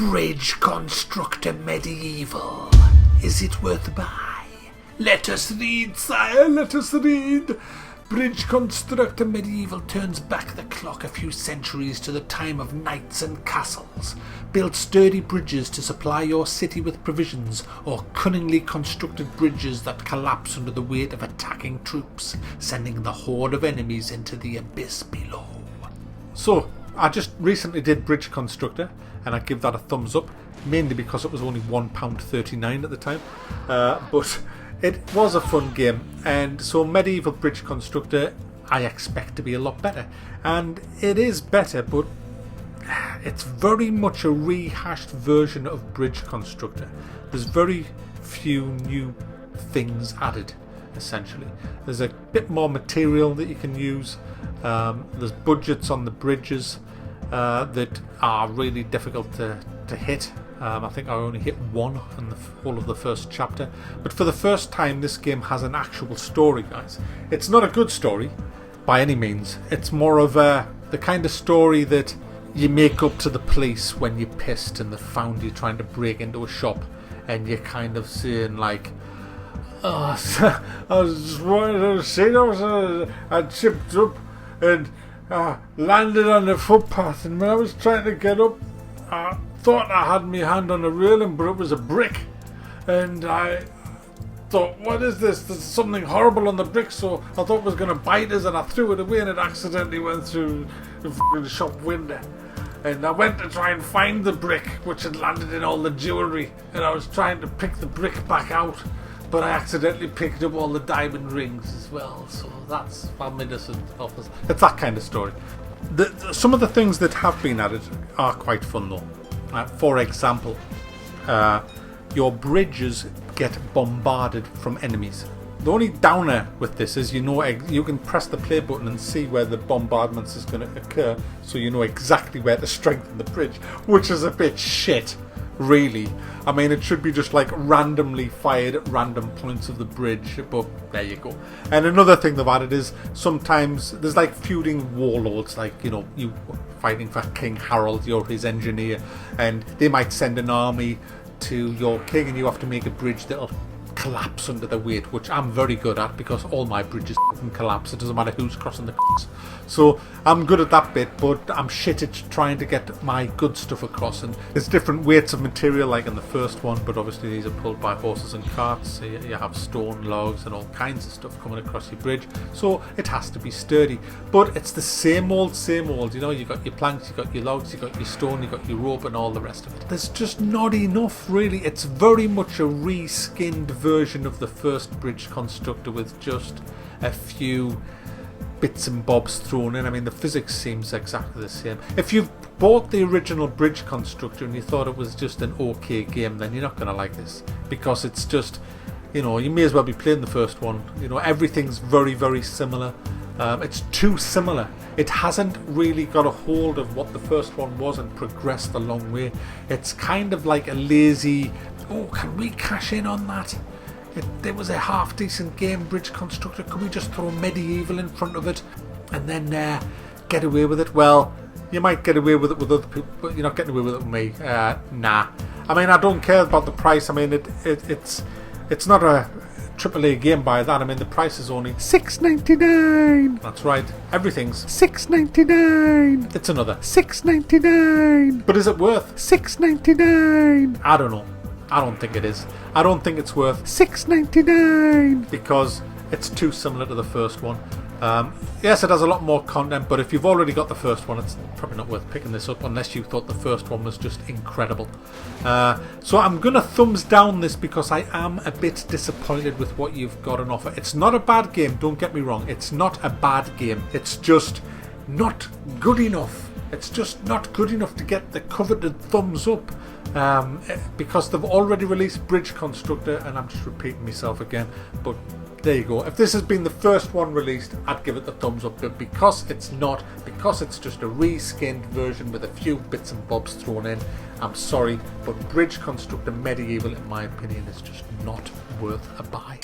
Bridge Constructor Medieval. Is it worth a buy? Let us read, sire, let us read. Bridge Constructor Medieval turns back the clock a few centuries to the time of knights and castles. Build sturdy bridges to supply your city with provisions, or cunningly constructed bridges that collapse under the weight of attacking troops, sending the horde of enemies into the abyss below. So, I just recently did Bridge Constructor, and I give that a thumbs up, mainly because it was only £1.39 at the time, but it was a fun game. And so Medieval Bridge Constructor I expect to be a lot better, and it is better, but it's very much a rehashed version of Bridge Constructor. There's very few new things added, essentially. There's a bit more material that you can use. There's budgets on the bridges that are really difficult to hit. I think I only hit one in the whole of the first chapter. But for the first time, this game has an actual story, guys. It's not a good story by any means. It's more of the kind of story that you make up to the police when you're pissed and they found you trying to break into a shop, and you're kind of saying like, "Oh, I was just wanting to see, I chipped up and landed on the footpath, and when I was trying to get up, I thought I had my hand on the railing, but it was a brick, and I thought, what is this? There's something horrible on the brick, so I thought it was going to bite us, and I threw it away, and it accidentally went through the fucking shop window. And I went to try and find the brick, which had landed in all the jewellery, and I was trying to pick the brick back out, but I accidentally picked up all the diamond rings as well, so that's my innocent office." It's that kind of story. Some of the things that have been added are quite fun though. For example, your bridges get bombarded from enemies. The only downer with this is you can press the play button and see where the bombardments is going to occur, so you know exactly where to strengthen the bridge, which is a bit shit, really. I mean, it should be just like randomly fired at random points of the bridge, but there you go. And another thing they've added is sometimes there's like feuding warlords, like, you know, you fighting for King Harold, you're his engineer, and they might send an army to your king, and you have to make a bridge that'll collapse under the weight, which I'm very good at because all my bridges can collapse. It doesn't matter who's crossing the so I'm good at that bit, but I'm shit at trying to get my good stuff across. And there's different weights of material like in the first one, but obviously these are pulled by horses and carts, so you have stone, logs and all kinds of stuff coming across your bridge, so it has to be sturdy. But it's the same old, you know, you got your planks, you got your logs, you got your stone, you got your rope and all the rest of it. There's just not enough, really. It's very much a reskinned version of the first Bridge Constructor with just a few bits and bobs thrown in. I mean, the physics seems exactly the same. If you've bought the original Bridge Constructor and you thought it was just an okay game, then you're not going to like this, because it's just, you know, you may as well be playing the first one. You know, everything's very, very similar. It's too similar. It hasn't really got a hold of what the first one was and progressed a long way. It's kind of like a lazy, oh, can we cash in on that? It was a half decent game, Bridge Constructor. Could we just throw Medieval in front of it and then get away with it? Well, you might get away with it with other people, but you're not getting away with it with me. Nah. I mean, I don't care about the price. I mean, it's not a AAA game by that. I mean, the price is only $6.99. That's right. Everything's $6.99. It's another $6.99. But is it worth $6.99? I don't know. I don't think it is. I don't think it's worth $6.99 because it's too similar to the first one. Yes, it has a lot more content, but if you've already got the first one, it's probably not worth picking this up unless you thought the first one was just incredible. So I'm going to thumbs down this because I am a bit disappointed with what you've got on offer. It's not a bad game, don't get me wrong. It's not a bad game. It's just not good enough. It's just not good enough to get the coveted thumbs up. Because they've already released Bridge Constructor, and I'm just repeating myself again, but there you go. If this has been the first one released, I'd give it the thumbs up, but because it's not, because it's just a reskinned version with a few bits and bobs thrown in, I'm sorry, but Bridge Constructor Medieval, in my opinion, is just not worth a buy.